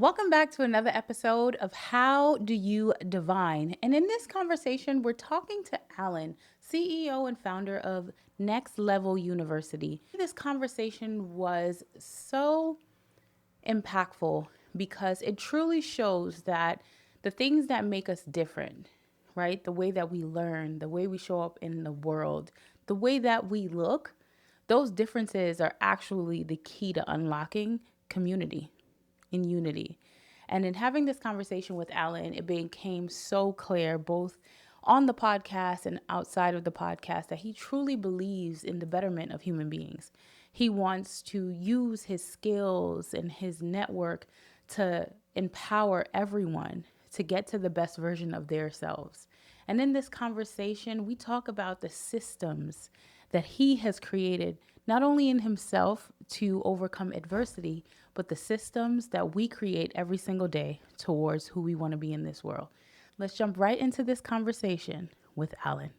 Welcome back to another episode of How Do You Divine? And in this conversation, we're talking to Alan, CEO and founder of Next Level University. This conversation was so impactful because it truly shows that the things that make us different, right? The way that we learn, the way we show up in the world, the way that we look, those differences are actually the key to unlocking community in unity. And in having this conversation with Alan, it became so clear, both on the podcast and outside of the podcast, that he truly believes in the betterment of human beings. He wants to use his skills and his network to empower everyone to get to the best version of their selves. And in this conversation, we talk about the systems that he has created, not only in himself to overcome adversity, but the systems that we create every single day towards who we want to be in this world. Let's jump right into this conversation with Alan.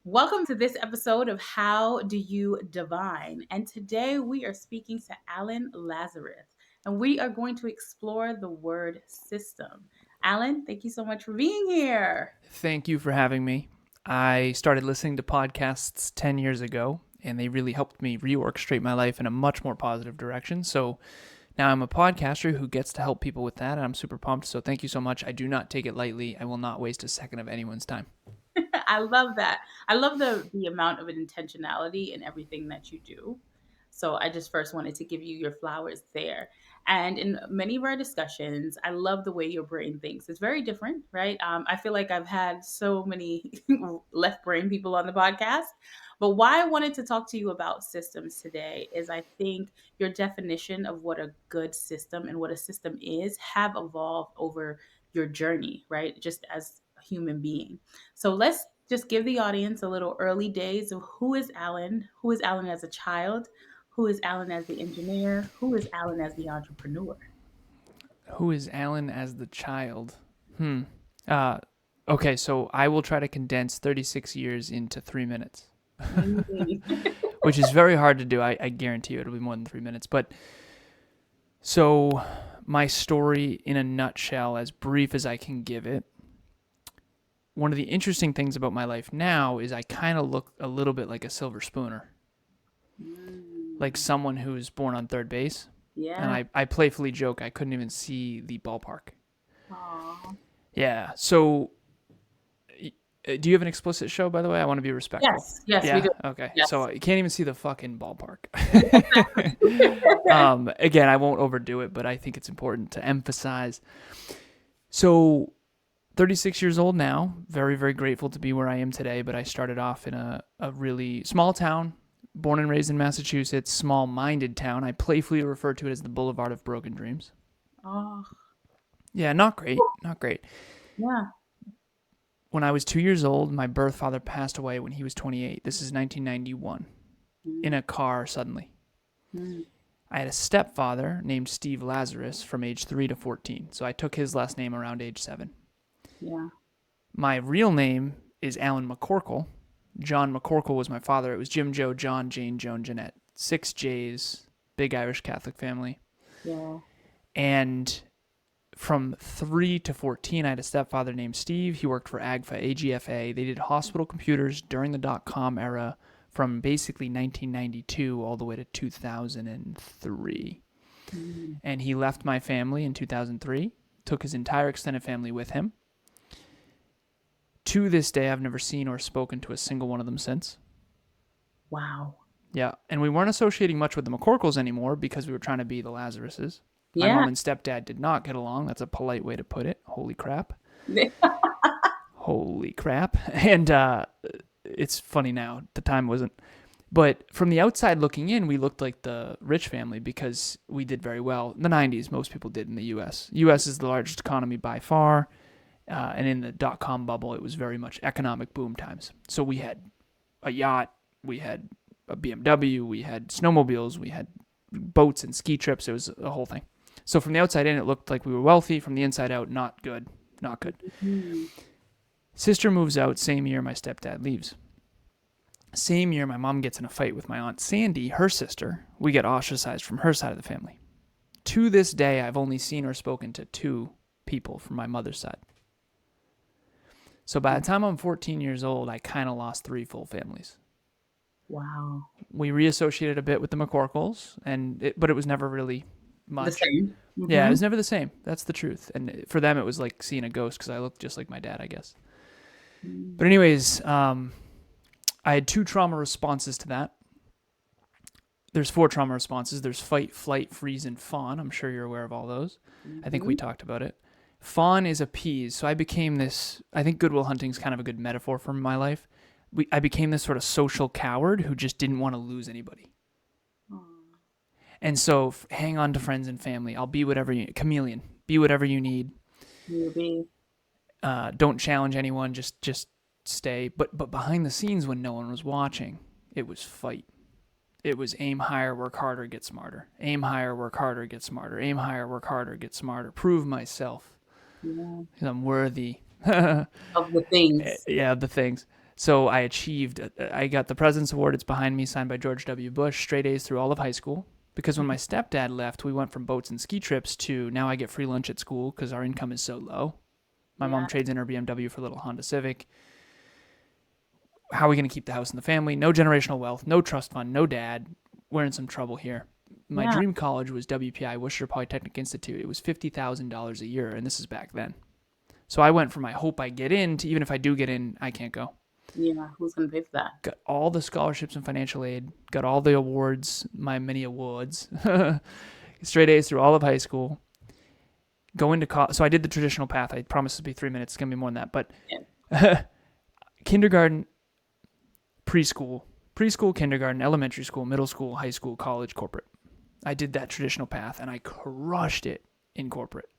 Welcome to this episode of How Do You Divine? And today we are speaking to Alan Lazaros, and we are going to explore the word system. Alan, thank you so much for being here. Thank you for having me. I started listening to podcasts 10 years ago, and they really helped me reorchestrate my life in a much more positive direction. So now I'm a podcaster who gets to help people with that, and I'm super pumped. So thank you so much. I do not take it lightly. I will not waste a second of anyone's time. I love that. I love the amount of intentionality in everything that you do. So I just first wanted to give you your flowers there. And in many of our discussions, I love the way your brain thinks. It's very different, right? I feel like I've had so many left brain people on the podcast. But why I wanted to talk to you about systems today is I think your definition of what a good system and what a system is have evolved over your journey, right? Just as a human being. So let's just give the audience a little early days of who is Alan as a child, who is Alan as the engineer, who is Alan as the entrepreneur. Who is Alan as the child? Uh, okay, so I will try to condense 36 years into 3 minutes, which is very hard to do. I guarantee you it'll be more than 3 minutes. But so my story in a nutshell, as brief as I can give it, one of the interesting things about my life now is I kind of look a little bit like a silver spooner, like someone who's born on third base. Yeah. And I playfully joke I couldn't even see the ballpark. Aww. Yeah. So, do you have an explicit show, by the way? I want to be respectful. Yes, yeah? we do. Okay. Yes. So you can't even see the fucking ballpark. Again, I won't overdo it, but I think it's important to emphasize. So, 36 years old now, very, very grateful to be where I am today, but I started off in a really small town, born and raised in Massachusetts, small-minded town. I playfully refer to it as the Boulevard of Broken Dreams. Oh. Yeah, not great. Yeah. When I was 2 years old, my birth father passed away when he was 28. This is 1991, in a car suddenly. I had a stepfather named Steve Lazaros from age 3 to 14, so I took his last name around age 7. Yeah. My real name is Alan McCorkle. John McCorkle was my father. It was Jim, Joe, John, Jane, Joan, Jeanette. 6 J's, big Irish Catholic family. Yeah. And from 3 to 14, I had a stepfather named Steve. He worked for AGFA, AGFA. They did hospital computers during the dot-com era from basically 1992 all the way to 2003. And he left my family in 2003, took his entire extended family with him. To this day, I've never seen or spoken to a single one of them since. Wow. Yeah, and we weren't associating much with the McCorkles anymore because we were trying to be the Lazaroses. Yeah. My mom and stepdad did not get along. That's a polite way to put it. Holy crap. Holy crap. And it's funny now. At the time wasn't. But from the outside looking in, we looked like the rich family because we did very well. In the 90s, most people did in the U.S. U.S. is the largest economy by far. And in the dot-com bubble, it was very much economic boom times. So we had a yacht, we had a BMW, we had snowmobiles, we had boats and ski trips. It was a whole thing. So from the outside in, it looked like we were wealthy. From the inside out, not good. Sister moves out same year my stepdad leaves. Same year, my mom gets in a fight with my aunt Sandy, her sister. We get ostracized from her side of the family. To this day, I've only seen or spoken to two people from my mother's side. So by the time I'm 14 years old, I kind of lost three full families. Wow. We reassociated a bit with the McCorkles, but it was never really The much. same. Yeah, it Mm-hmm. was never the same. That's the truth. And for them, it was like seeing a ghost because I looked just like my dad, I guess. But anyways, I had two trauma responses to that. There's four trauma responses. There's fight, flight, freeze, and fawn. I'm sure you're aware of all those. I think we Mm-hmm. talked about it. Fawn is appease. So I became this. I think Goodwill Hunting is kind of a good metaphor for my life. I became this sort of social coward who just didn't want to lose anybody. And so hang on to friends and family. I'll be whatever you chameleon. Be whatever you need. Maybe. Don't challenge anyone. Just stay. But behind the scenes, when no one was watching, it was fight. It was aim higher, work harder, get smarter. Aim higher, work harder, get smarter. Aim higher, work harder, get smarter. Prove myself. Yeah. I'm worthy. Of the things. Yeah, the things. So I achieved. I got the President's Award. It's behind me, signed by George W. Bush. Straight A's through all of high school. Because when my stepdad left, we went from boats and ski trips to now I get free lunch at school because our income is so low. My mom Yeah. trades in her BMW for a little Honda Civic. How are we going to keep the house in the family? No generational wealth, no trust fund, no dad. We're in some trouble here. My Yeah. dream college was WPI, Worcester Polytechnic Institute. It was $50,000 a year, and this is back then. So I went from I hope I get in to even if I do get in, I can't go. Yeah. Who's gonna pay for that? Got all the scholarships and financial aid, got all the awards, my many awards, straight A's through all of high school. Go into college. So I did the traditional path. I promised to be 3 minutes. It's going to be more than that. But kindergarten, preschool, kindergarten, elementary school, middle school, high school, college, corporate. I did that traditional path and I crushed it in corporate.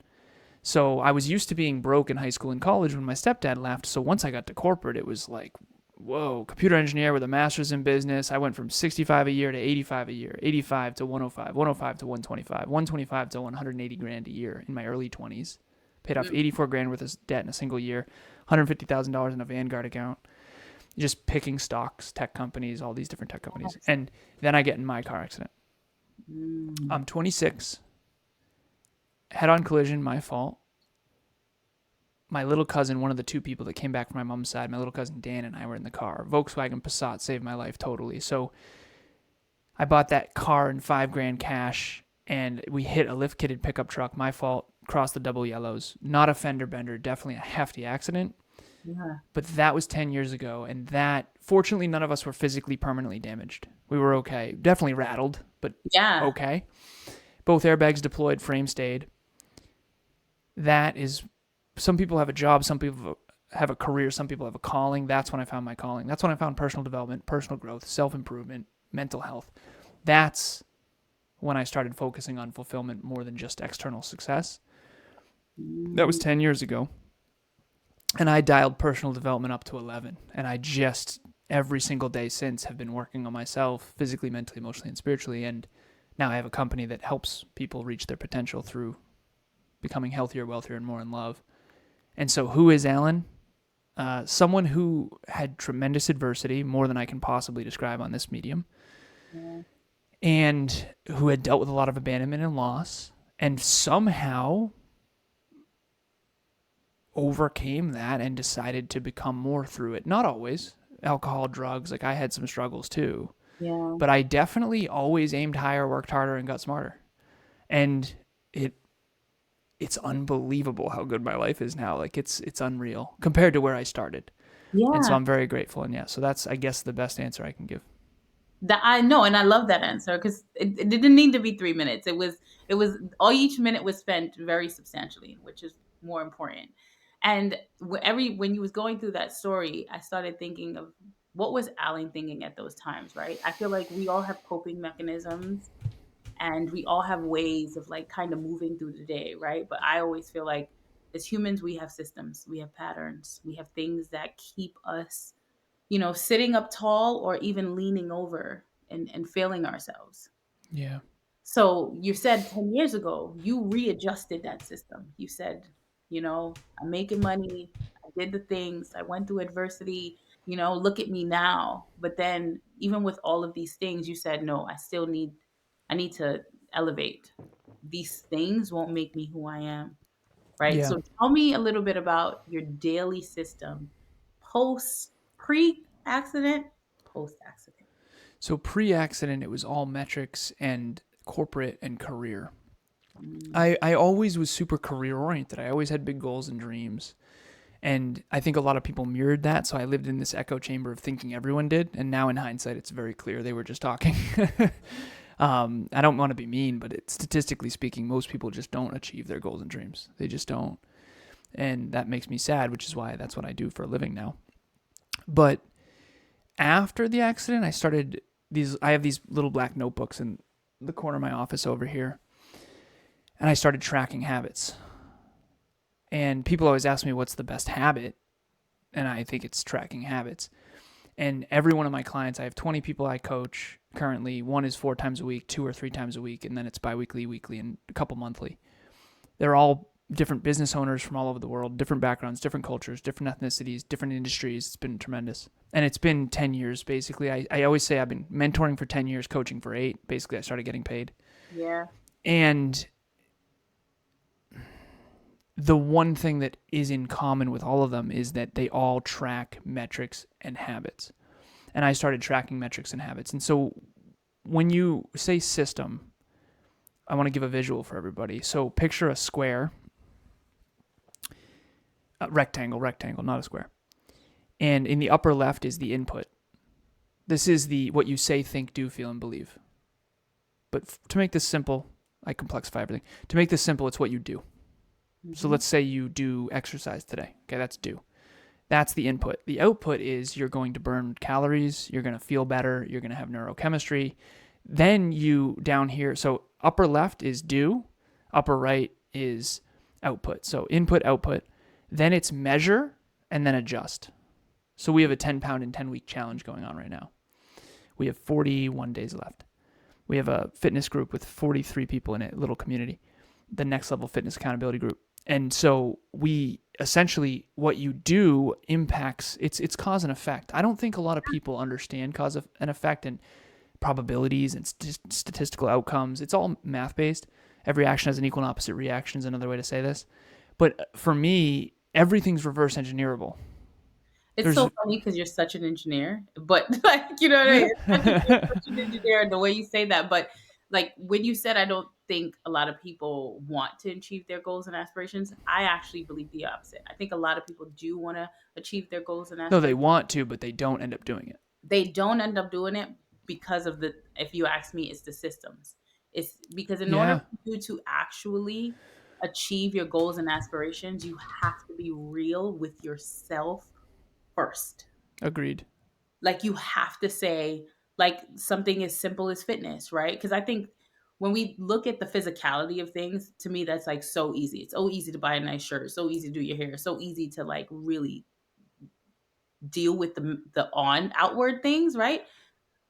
So I was used to being broke in high school and college when my stepdad left. So once I got to corporate, it was like, whoa, computer engineer with a master's in business. I went from 65 a year to 85 a year, 85 to 105, 105 to 125, 125 to 180 grand a year in my early 20s. Paid off 84 grand worth of debt in a single year, $150,000 in a Vanguard account. Just picking stocks, tech companies, all these different tech companies. And then I get in my car accident. I'm 26. Head-on collision, my fault. My little cousin, one of the two people that came back from my mom's side, my little cousin Dan and I were in the car. Volkswagen Passat saved my life totally. So I bought that car in $5 grand cash, and we hit a lift-kitted pickup truck. My fault. Crossed the double yellows. Not a fender bender. Definitely a hefty accident. Yeah. But that was 10 years ago, and that, fortunately, none of us were physically permanently damaged. We were okay. Definitely rattled, but Yeah. okay. Both airbags deployed, frame stayed. That is, some people have a job, some people have a career, some people have a calling. That's when I found my calling. That's when I found personal development, personal growth, self-improvement, mental health. That's when I started focusing on fulfillment more than just external success. That was 10 years ago. And I dialed personal development up to 11. And I just, every single day since, have been working on myself physically, mentally, emotionally, and spiritually. And now I have a company that helps people reach their potential through becoming healthier, wealthier, and more in love. And so who is Alan? Someone who had tremendous adversity, more than I can possibly describe on this medium, and who had dealt with a lot of abandonment and loss, and somehow overcame that and decided to become more through it. Not always. Alcohol, drugs, like I had some struggles too. Yeah. But I definitely always aimed higher, worked harder, and got smarter. And it's unbelievable how good my life is now. Like it's unreal compared to where I started. And so Yeah. I'm very grateful. And yeah, so that's I guess the best answer I can give. That I know, and I love that answer because it didn't need to be 3 minutes. It was all each minute was spent very substantially, which is more important. And when you was going through that story, I started thinking of what was Alan thinking at those times, right? I feel like we all have coping mechanisms and we all have ways of like kind of moving through the day, right? But I always feel like as humans, we have systems, we have patterns, we have things that keep us, sitting up tall or even leaning over and failing ourselves. Yeah. So you said 10 years ago, you readjusted that system. You said, I'm making money. I did the things. I went through adversity. look at me now. But then even with all of these things, you said, no, I need to elevate. These things won't make me who I am. Right. Yeah. So tell me a little bit about your daily system pre accident, post accident. So pre-accident, it was all metrics and corporate and career. Mm, I always was super career oriented. I always had big goals and dreams. And I think a lot of people mirrored that. So I lived in this echo chamber of thinking everyone did. And now in hindsight, it's very clear they were just talking. I don't want to be mean, but statistically speaking, most people just don't achieve their goals and dreams. They just don't. And that makes me sad, which is why that's what I do for a living now. But after the accident, I have these little black notebooks in the corner of my office over here. And I started tracking habits. And people always ask me what's the best habit. And I think it's tracking habits. And every one of my clients, I have 20 people I coach currently. One is 4 times a week, 2 or 3 times a week, and then it's biweekly, weekly, and a couple monthly. They're all different business owners from all over the world, different backgrounds, different cultures, different ethnicities, different industries. It's been tremendous. And it's been 10 years, basically. I always say I've been mentoring for 10 years, coaching for 8. Basically, I started getting paid. yeah. And the one thing that is in common with all of them is that they all track metrics and habits. And I started tracking metrics and habits. And so when you say system, I want to give a visual for everybody. So picture a square, a rectangle, not a square. And in the upper left is the input. This is what you say, think, do, feel, and believe. But to make this simple, I complexify everything. To make this simple, it's what you do. Mm-hmm. So let's say you do exercise today. Okay, that's do. That's the input. The output is you're going to burn calories, you're going to feel better, you're going to have neurochemistry. Then you down here, so upper left is do, upper right is output. So input, output. Then it's measure and then adjust. So we have a 10-pound and 10-week challenge going on right now. We have 41 days left. We have a fitness group with 43 people in it, little community, the Next Level Fitness Accountability Group. And so we essentially, what you do impacts, it's cause and effect. I don't think a lot of people understand cause and effect and probabilities and statistical outcomes. It's all math-based. Every action has an equal and opposite reaction is another way to say this. But for me, everything's reverse engineerable. It's so funny because you're such an engineer, but like, you know what I mean? You're such an engineer and the way you say that. But like when you said, I don't think a lot of people want to achieve their goals and aspirations, I actually believe the opposite. I think a lot of people do want to achieve their goals and No, aspirations. they want to, but they don't end up doing it. They don't end up doing it because of if you ask me, it's the systems. It's because in order for you to actually achieve your goals and aspirations, you have to be real with yourself first. Agreed. Like you have to say, like something as simple as fitness, right? Because I think when we look at the physicality of things, to me, that's like so easy. It's so easy to buy a nice shirt, so easy to do your hair, so easy to like really deal with the on outward things, right?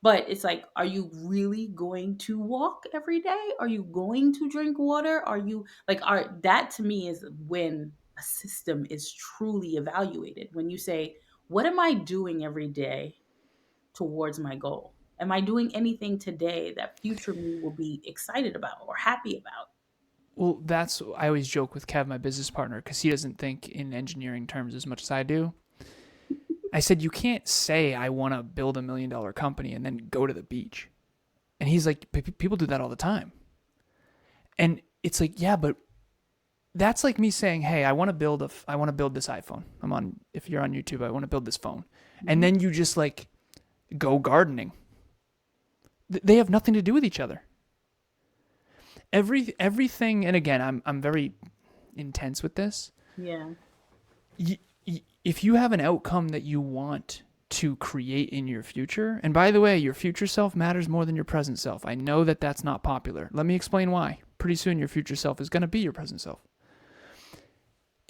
But it's like, are you really going to walk every day? Are you going to drink water? Are you like, that to me is when a system is truly evaluated. When you say, what am I doing every day towards my goal? Am I doing anything today that future me will be excited about or happy about? Well, I always joke with Kev, my business partner, because he doesn't think in engineering terms as much as I do. I said, you can't say I want to build $1 million company and then go to the beach. And he's like, people do that all the time. And it's like, yeah, but that's like me saying, hey, I want to build this iPhone. If you're on YouTube, I want to build this phone. Mm-hmm. And then you just like go gardening. They have nothing to do with each other. Everything, and again, I'm very intense with this. Yeah. If you have an outcome that you want to create in your future, and by the way, your future self matters more than your present self. I know that that's not popular. Let me explain why. Pretty soon your future self is going to be your present self.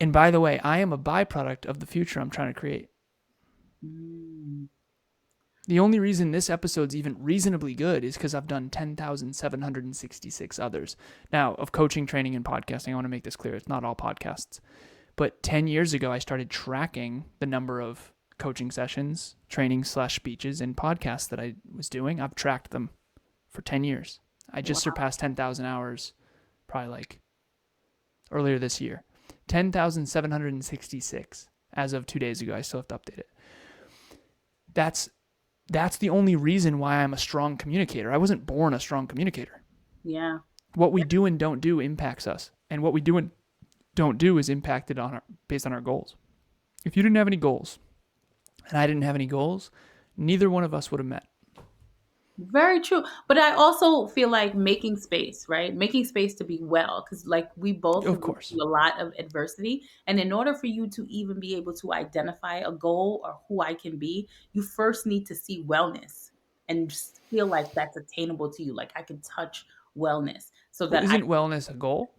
And by the way, I am a byproduct of the future I'm trying to create. The only reason this episode's even reasonably good is because I've done 10,766 others. Now, of coaching, training, and podcasting, I want to make this clear. It's not all podcasts. But 10 years ago, I started tracking the number of coaching sessions, training/speeches, and podcasts that I was doing. I've tracked them for 10 years. I just surpassed 10,000 hours probably like earlier this year. 10,766 as of 2 days ago. I still have to update it. That's the only reason why I'm a strong communicator. I wasn't born a strong communicator. Yeah. What we do and don't do impacts us. And what we do and don't do is impacted based on our goals. If you didn't have any goals and I didn't have any goals, neither one of us would have met. Very true. But I also feel like making space, right? Making space to be well, because like we both Of have been course. through a lot of adversity. And in order for you to even be able to identify a goal or who I can be, you first need to see wellness and just feel like that's attainable to you. Like I can touch wellness so Well, that I isn't wellness a goal?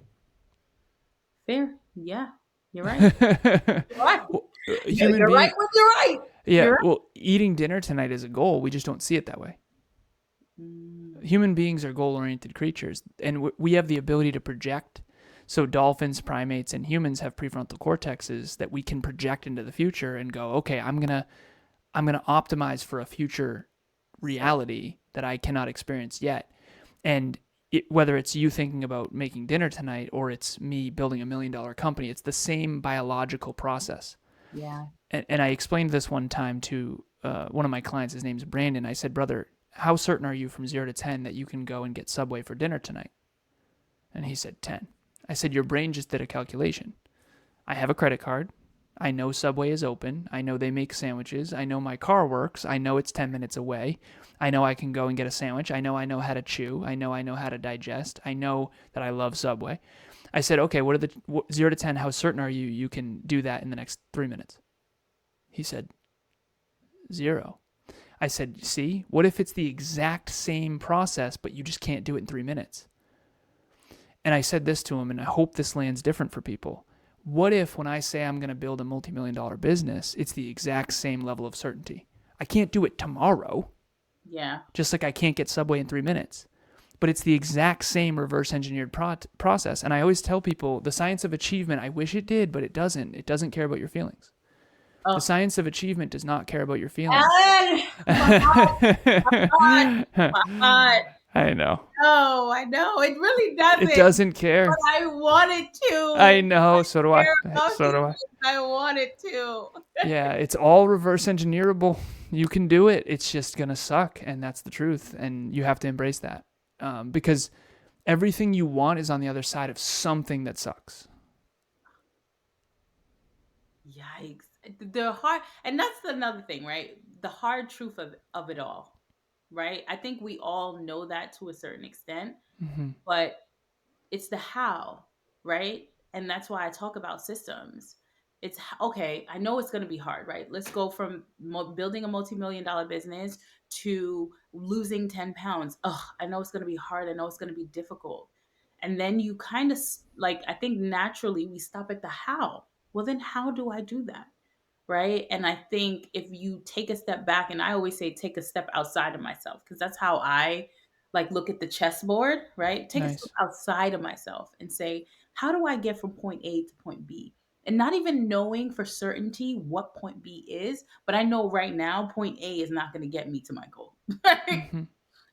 fair. Yeah, you're right. You're right. Well, You're right when you're right. Yeah, You're well, eating dinner tonight is a goal. We just don't see it that way. right. Human beings are goal-oriented creatures, and we have the ability to project. So dolphins, primates, and humans have prefrontal cortexes that we can project into the future and go, okay, I'm gonna optimize for a future reality that I cannot experience yet. And whether it's you thinking about making dinner tonight or it's me building $1 million company, it's the same biological process. Yeah. And I explained this one time to one of my clients. His name's Brandon. I said, brother, how certain are you from 0 to 10 that you can go and get Subway for dinner tonight? And he said 10. I said, your brain just did a calculation. I have a credit card. I know Subway is open. I know they make sandwiches. I know my car works. I know it's 10 minutes away. I know I can go and get a sandwich. I know how to chew. I know how to digest. I know that I love Subway. I said, okay, 0 to 10, how certain are you can do that in the next 3 minutes? He said, 0. I said, see, what if it's the exact same process, but you just can't do it in 3 minutes? And I said this to him, and I hope this lands different for people. What if when I say I'm going to build a multi-million-dollar business, it's the exact same level of certainty? I can't do it tomorrow. Yeah. Just like I can't get Subway in 3 minutes. But it's the exact same reverse engineered process. And I always tell people the science of achievement, I wish it did, but it doesn't. It doesn't care about your feelings. Oh. The science of achievement does not care about your feelings. Alan! My God. I know. No, I know. It really doesn't. It doesn't care. But I want it to. I know. So do I. So do I. I want it to. Yeah, it's all reverse engineerable. You can do it. It's just going to suck. And that's the truth. And you have to embrace that. Because everything you want is on the other side of something that sucks. Yikes. The hard, and that's another thing, right? The hard truth of it all, right? I think we all know that to a certain extent, but it's the how, right? And that's why I talk about systems. It's okay, I know it's going to be hard, right? Let's go from building a multi-million-dollar business to losing 10 pounds. I know it's going to be hard. I know it's going to be difficult. And then you kind of like, I think naturally we stop at the how. Well, then how do I do that? Right. And I think if you take a step back, and I always say take a step outside of myself, because that's how I like look at the chessboard, right? Take a step Nice. outside of myself and say, how do I get from point A to point B? And not even knowing for certainty what point B is, but I know right now point A is not going to get me to my goal.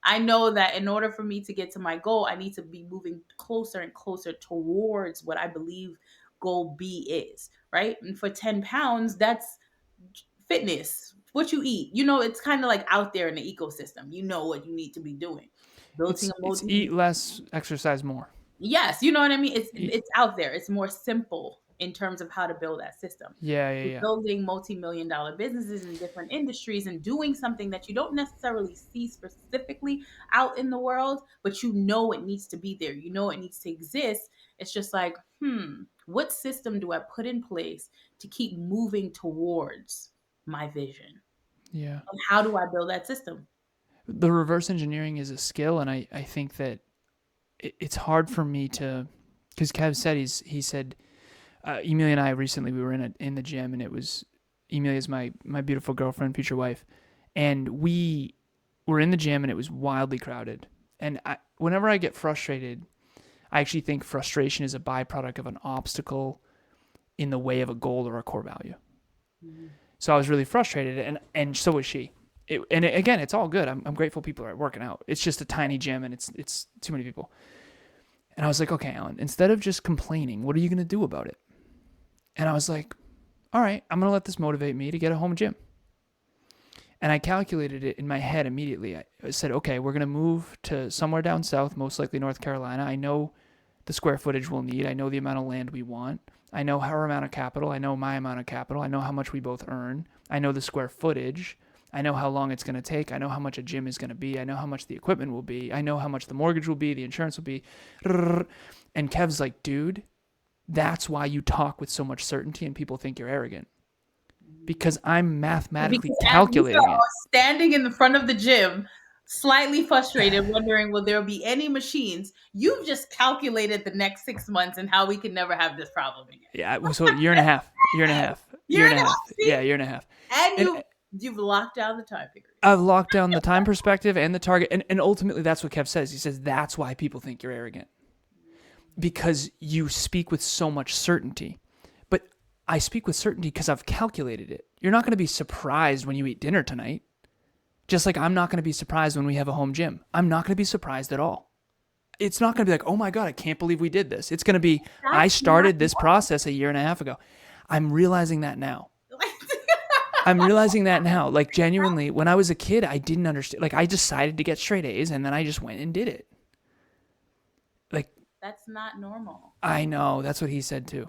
I know that in order for me to get to my goal, I need to be moving closer and closer towards what I believe goal B is, right? And for 10 pounds, that's fitness, what you eat. You know, it's kind of like out there in the ecosystem. You know what you need to be doing. Building a It's multi. eat less, exercise more. Yes, you know what I mean? Eat. It's out there. It's more simple in terms of how to build that system. Yeah. Building multi-million-dollar businesses in different industries and doing something that you don't necessarily see specifically out in the world, but you know it needs to be there. You know it needs to exist. It's just like, what system do I put in place to keep moving towards my vision? Yeah. And how do I build that system? The reverse engineering is a skill, and I think that it's hard for me to, because Kev said he said, Emilia and I recently, we were in the gym, and it was, Emilia's my beautiful girlfriend, future wife, and we were in the gym, and it was wildly crowded. And whenever I get frustrated, I actually think frustration is a byproduct of an obstacle in the way of a goal or a core value. So I was really frustrated, and so was she. Again, it's all good. I'm grateful people are working out. It's just a tiny gym, and it's too many people. And I was like, okay, Alan, instead of just complaining, what are you going to do about it? And I was like, all right, I'm going to let this motivate me to get a home gym. And I calculated it in my head immediately. I said, okay, we're going to move to somewhere down south, most likely North Carolina. I know the square footage we'll need. I know the amount of land we want. I know her amount of capital. I know my amount of capital. I know how much we both earn. I know the square footage. I know how long it's going to take. I know how much a gym is going to be. I know how much the equipment will be. I know how much the mortgage will be, the insurance will be. And Kev's like, dude, that's why you talk with so much certainty and people think you're arrogant. Because I'm mathematically calculating it. Standing in the front of the gym, slightly frustrated, wondering, will there be any machines? You've just calculated the next 6 months and how we can never have this problem again. Yeah, so year and a half. Yeah, year and a half. And you've locked down the time period. I've locked down the time perspective and the target. And ultimately, that's what Kev says. He says, that's why people think you're arrogant. Because you speak with so much certainty. But I speak with certainty because I've calculated it. You're not going to be surprised when you eat dinner tonight. Just like I'm not going to be surprised when we have a home gym. I'm not going to be surprised at all. It's not going to be like, oh my God, I can't believe we did this. It's going to be, I started this process a year and a half ago. I'm realizing that now. Like genuinely, when I was a kid, I didn't understand. Like I decided to get straight A's and then I just went and did it. Like that's not normal. I know. That's what he said too.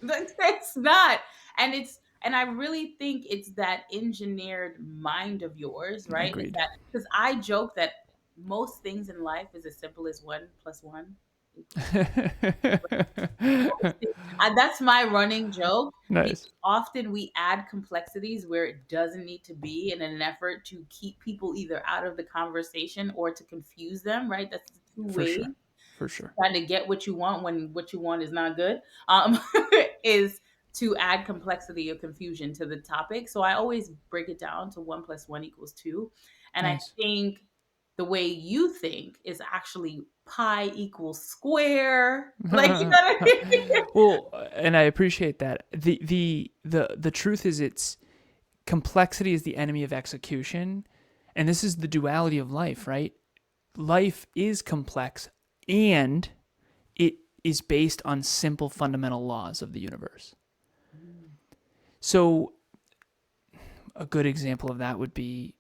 It's not. And I really think it's that engineered mind of yours, right? Agreed. Because I joke that most things in life is as simple as 1 + 1 that's my running joke. Nice. Often we add complexities where it doesn't need to be in an effort to keep people either out of the conversation or to confuse them, right? That's the two ways. For sure. Trying to get what you want when what you want is not good, is to add complexity or confusion to the topic. So I always break it down to 1 + 1 = 2. And nice. I think the way you think is actually pi = square. Like, you know what I mean? Well, and I appreciate that. The truth is, it's complexity is the enemy of execution. And this is the duality of life, right? Life is complex and it is based on simple fundamental laws of the universe. So a good example of that would be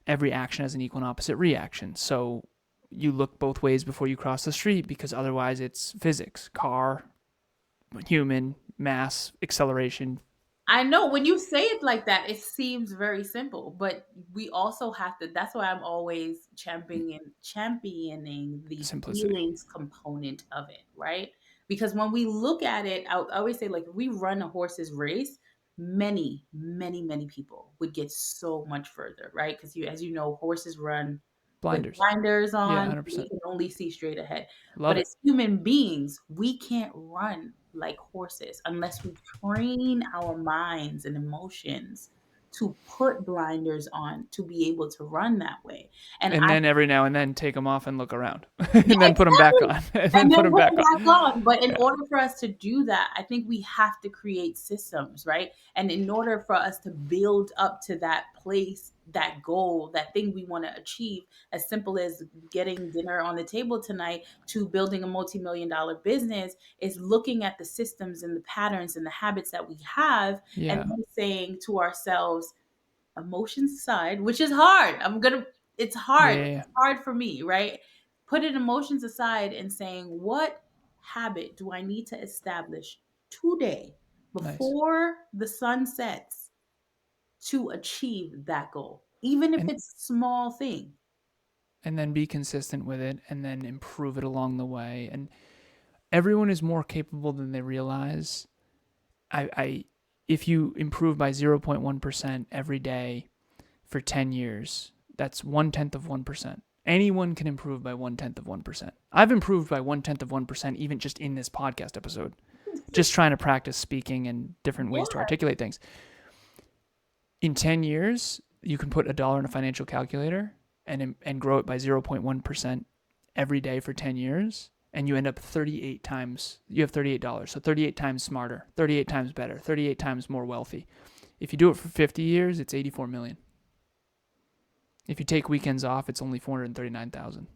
every action has an equal and opposite reaction. So you look both ways before you cross the street because otherwise it's physics, car, human, mass, acceleration. I know when you say it like that, it seems very simple, but we also have to, that's why I'm always championing the simplicity. Feelings component of it, right? Because when we look at it, I always say, like, if we run a horse's race, many people would get so much further, right? Because as you know, horses run blinders on. Yeah, 100%. We can only see straight ahead. But as human beings, we can't run like horses unless we train our minds and emotions to put blinders on to be able to run that way. And then every now and then take them off and look around and then put them back on and then put them back on. But in order for us to do that, I think we have to create systems, right? And in order for us to build up to that place, that goal, that thing we want to achieve, as simple as getting dinner on the table tonight to building a multi-million-dollar business, is looking at the systems and the patterns and the habits that we have, and then saying to ourselves, emotions aside, which is hard. It's hard. Yeah. It's hard for me, right? Putting emotions aside and saying, what habit do I need to establish today before the sun sets to achieve that goal, even if it's a small thing? And then be consistent with it and then improve it along the way. And everyone is more capable than they realize. If you improve by 0.1% every day for 10 years, that's 1/10 of 1%. Anyone can improve by 1/10 of 1%. I've improved by 1/10 of 1% even just in this podcast episode, just trying to practice speaking and different ways to articulate things. In 10 years, you can put $1 in a financial calculator and grow it by 0.1% every day for 10 years. And you end up 38 times, you have $38. So 38 times smarter, 38 times better, 38 times more wealthy. If you do it for 50 years, it's 84 million. If you take weekends off, it's only 439,000.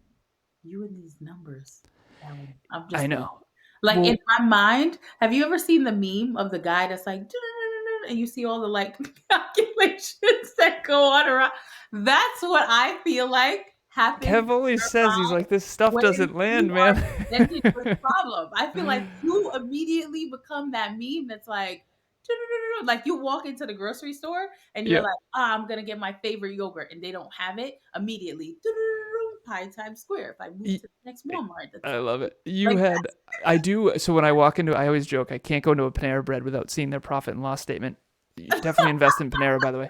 You and these numbers, Alan. I'm I just know. like in Well, my mind. Have you ever seen the meme of the guy that's like, and you see all the like calculations that go on around? That's what I feel like happens Kev always says, he's like, this stuff when doesn't you land, are man. presented with a problem. I feel like you immediately become that meme that's like, like you walk into the grocery store and you're Yeah. like, I'm gonna get my favorite yogurt, and they don't have it immediately. Pie Times Square. If I move to the next Walmart, that's I love it. like I do. So when I walk into, I always joke, I can't go into a Panera Bread without seeing their profit and loss statement. You should definitely invest in Panera, by the way.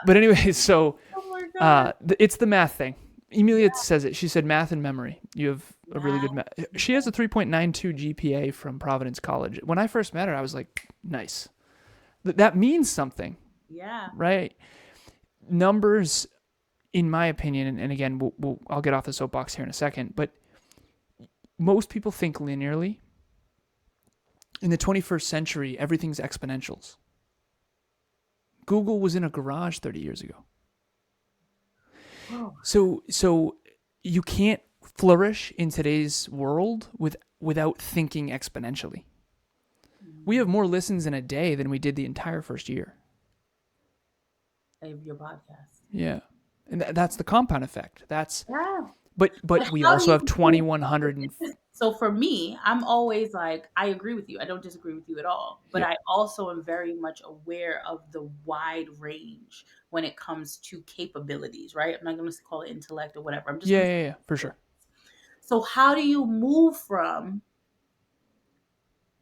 But anyway, so oh my god, it's the math thing. Emilia says it. She said math and memory. You have a really good math. She has a 3.92 GPA from Providence College. When I first met her, I was like, nice. That means something, yeah, right? Numbers, in my opinion, and again, I'll get off the soapbox here in a second, but most people think linearly. In the 21st century, everything's exponentials. Google was in a garage 30 years ago. oh, So you can't flourish in today's world without thinking exponentially. We have more listens in a day than we did the entire first year. of your podcast. Yeah. And that's the compound effect. That's Yeah. but we How do also you have 2100 and so for me, I'm always like, I agree with you. I don't disagree with you at all. But yeah. I also am very much aware of the wide range when it comes to capabilities, right? I'm not going to call it intellect or whatever. I'm just going to Yeah, for sure. So how do you move from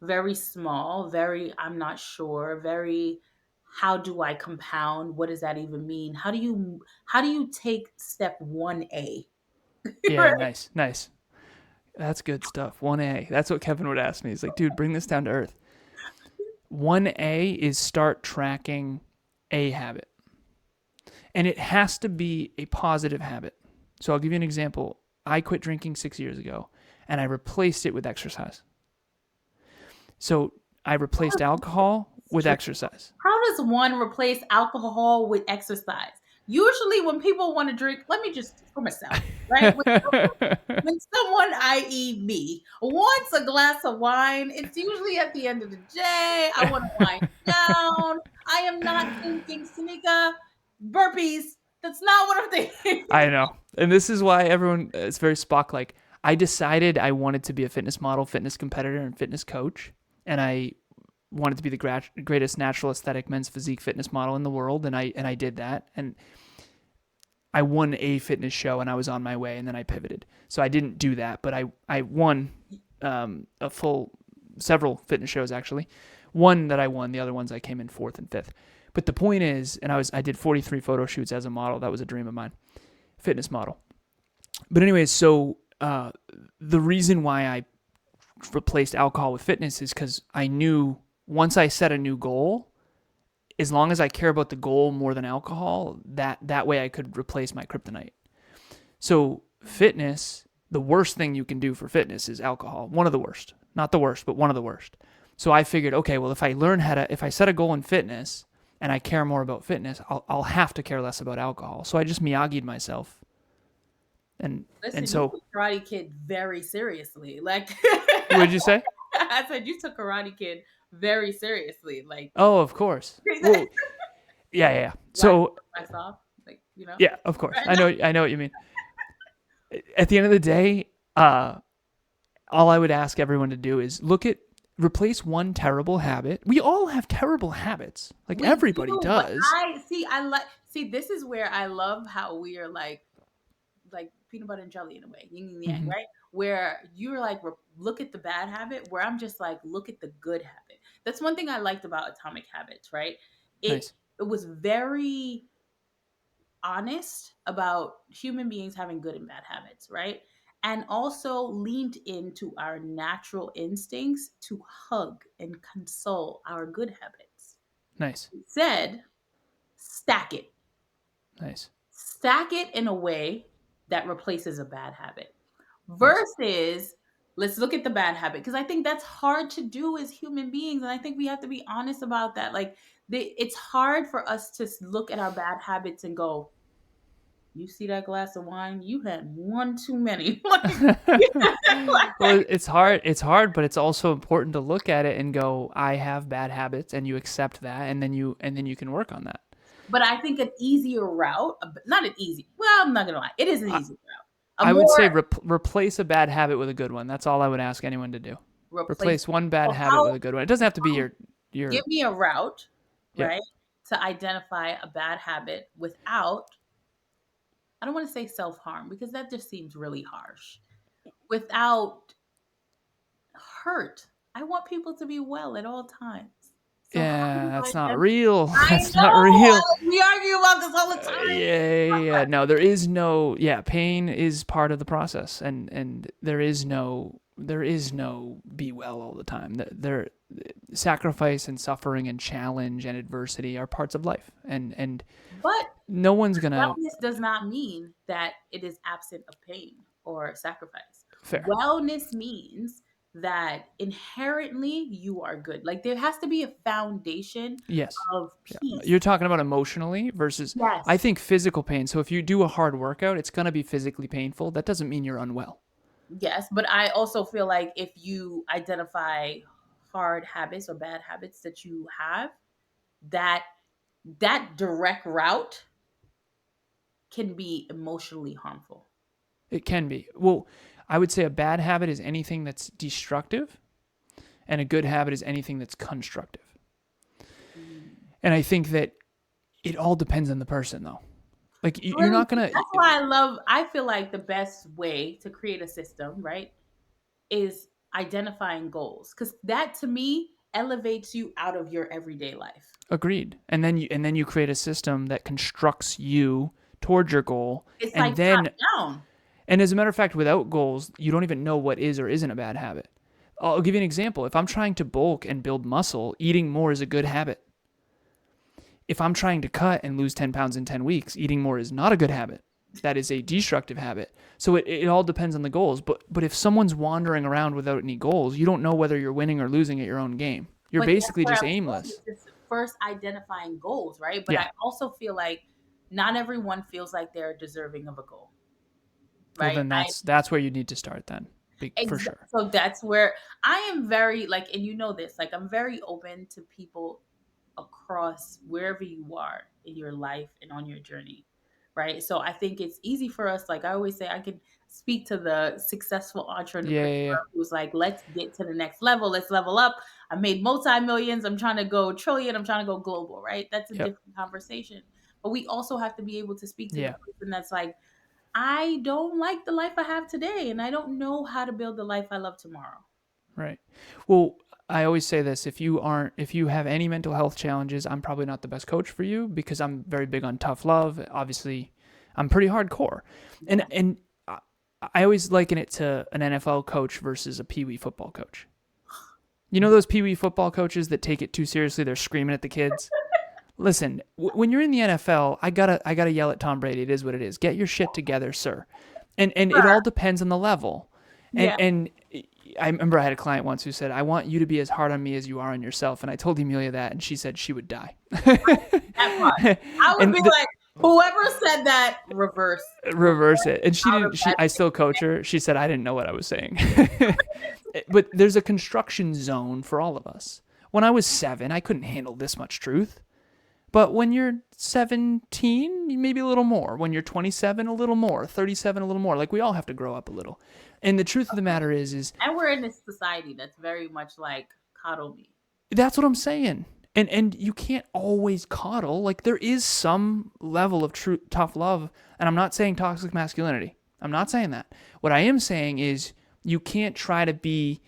very small, very I'm not sure, very how do I compound? What does that even mean? How do you take step 1A? Yeah, Right? nice. That's good stuff. 1A. That's what Kevin would ask me. He's like, dude, bring this down to earth. 1A is start tracking a habit. And it has to be a positive habit. So I'll give you an example. I quit drinking 6 years ago and I replaced it with exercise. So I replaced alcohol with exercise. How does one replace alcohol with exercise? Usually when people want to drink, let me just for myself, right? When someone, i.e., me, wants a glass of wine, it's usually at the end of the day. I want to wind down. I am not thinking, Sanika, burpees. That's not what I'm thinking. I know. And this is why everyone, it's very Spock like. I decided I wanted to be a fitness model, fitness competitor, and fitness coach. And I wanted to be the greatest natural aesthetic men's physique fitness model in the world. And I did that. And I won a fitness show and I was on my way and then I pivoted. So I didn't do that, but I won several fitness shows actually. One that I won, the other ones I came in fourth and fifth. But the point is, and I did 43 photo shoots as a model. That was a dream of mine, fitness model. But anyways, so the reason why I replaced alcohol with fitness is because I knew once I set a new goal, as long as I care about the goal more than alcohol, that way I could replace my kryptonite. So fitness, the worst thing you can do for fitness is alcohol. One of the worst. Not the worst, but one of the worst. So I figured, okay, well, if I set a goal in fitness and I care more about fitness, I'll have to care less about alcohol. So I just Miyagi'd myself. Listen, So you took Karate Kid very seriously. Like, what did you say? I said, you took Karate Kid very seriously. Like, Oh, of course. Well, yeah. So myself, like, yeah, of course. I know what you mean. At the end of the day, all I would ask everyone to do is replace one terrible habit. We all have terrible habits. Like everybody does. This is where I love how we are like peanut butter and jelly in a way, yin and yang, right? Where you're like, look at the bad habit, where I'm just like, look at the good habit. That's one thing I liked about Atomic Habits, right? Nice. It was very honest about human beings having good and bad habits, right? And also leaned into our natural instincts to hug and console our good habits. Nice. It said, stack it. Nice. Stack it in a way that replaces a bad habit versus let's look at the bad habit, because I think that's hard to do as human beings, and I think we have to be honest about that. Like, it's hard for us to look at our bad habits and go, "You see that glass of wine? You had one too many." Like, Well, it's hard. It's hard, but it's also important to look at it and go, I have bad habits, and you accept that, and then you can work on that. but I think an easier route, not an easy. Well, I'm not gonna lie, it is an I, easy route. A I would more say replace a bad habit with a good one. That's all I would ask anyone to do. replace. Replace one bad So habit with a good one. It doesn't have to be your give me a route, Yep. right, to identify a bad habit without, I don't want to say self harm because that just seems really harsh. Without hurt. I want people to be well at all times. So how Yeah, do I that's not identify? real. I That's not know. real. We argue about this all the time. Yeah. No, there is no. Yeah, pain is part of the process, and there is no be well all the time. There, sacrifice and suffering and challenge and adversity are parts of life, and But no one's gonna wellness does not mean that it is absent of pain or sacrifice. fair. Wellness means that inherently you are good. Like, there has to be a foundation Yes. of Yeah. peace. You're talking about emotionally versus I Yes. think physical pain. So if you do a hard workout, it's gonna be physically painful. That doesn't mean you're unwell. Yes, but I also feel like if you identify hard habits or bad habits that you have, that that direct route can be emotionally harmful. It can be. Well, I would say a bad habit is anything that's destructive, and a good habit is anything that's constructive. Mm. And I think that it all depends on the person, though. Like you're Really, not gonna. that's why I feel like the best way to create a system, right, is identifying goals, because that to me elevates you out of your everyday life. Agreed. And then you create a system that constructs you towards your goal, It's and like top then down. and as a matter of fact, without goals, you don't even know what is or isn't a bad habit. I'll give you an example. If I'm trying to bulk and build muscle, eating more is a good habit. If I'm trying to cut and lose 10 pounds in 10 weeks, eating more is not a good habit. That is a destructive habit. So it all depends on the goals. But if someone's wandering around without any goals, you don't know whether you're winning or losing at your own game. You're But that's basically what just I'm saying, aimless. is just first identifying goals, right? But Yeah. I also feel like not everyone feels like they're deserving of a goal, Well, right? then that's where you need to start then, for sure. So that's where I am very like, and you know this, like, I'm very open to people across wherever you are in your life and on your journey, right? So I think it's easy for us. Like I always say, I can speak to the successful Yeah, entrepreneur yeah, yeah. who's like, let's get to the next level. Let's level up. I made multi-millions. I'm trying to go trillion. I'm trying to go global, right? That's a Yep. different conversation. But we also have to be able to speak to the Yeah. person that's like, I don't like the life I have today, and I don't know how to build the life I love tomorrow. Right. Well, I always say this: if you have any mental health challenges, I'm probably not the best coach for you because I'm very big on tough love. Obviously, I'm pretty hardcore, Yeah. and I always liken it to an NFL coach versus a Pee Wee football coach. You know those Pee Wee football coaches that take it too seriously? They're screaming at the kids. Listen, when you're in the NFL, I gotta yell at Tom Brady. It is what it is. Get your shit together, sir. And it all depends on the level. Yeah. And I remember I had a client once who said, "I want you to be as hard on me as you are on yourself." And I told Emilia that, and she said she would die. That part. I would And be like, whoever said that, reverse it. And she out of didn't. that I still coach her. She said I didn't know what I was saying. But there's a construction zone for all of us. When I was 7, I couldn't handle this much truth. But when you're 17, maybe a little more. When you're 27, a little more. 37, a little more. Like we all have to grow up a little. And the truth of the matter is And we're in this society that's very much like coddle me. that's what I'm saying. And you can't always coddle. Like there is some level of true tough love. And I'm not saying toxic masculinity. I'm not saying that. What I am saying is you can't try to be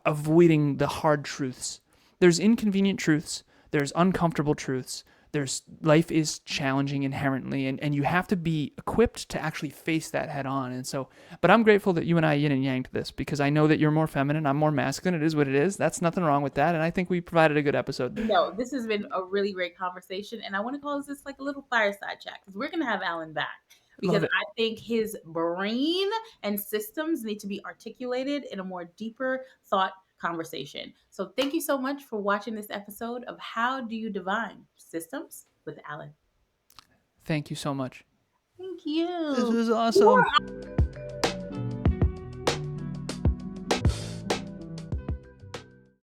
avoiding the hard truths. There's inconvenient truths. There's uncomfortable truths. There's life is challenging inherently, and you have to be equipped to actually face that head on. And so, but I'm grateful that you and I yin and yang to this because I know that you're more feminine, I'm more masculine. It is what it is. That's nothing wrong with that, and I think we provided a good episode. No, this has been a really great conversation, and I want to call this like a little fireside chat because we're gonna have Alan back. because I think his brain and systems need to be articulated in a more deeper thought conversation. So thank you so much for watching this episode of How Do You Divine Systems with Alan. Thank you so much. Thank you. This was awesome.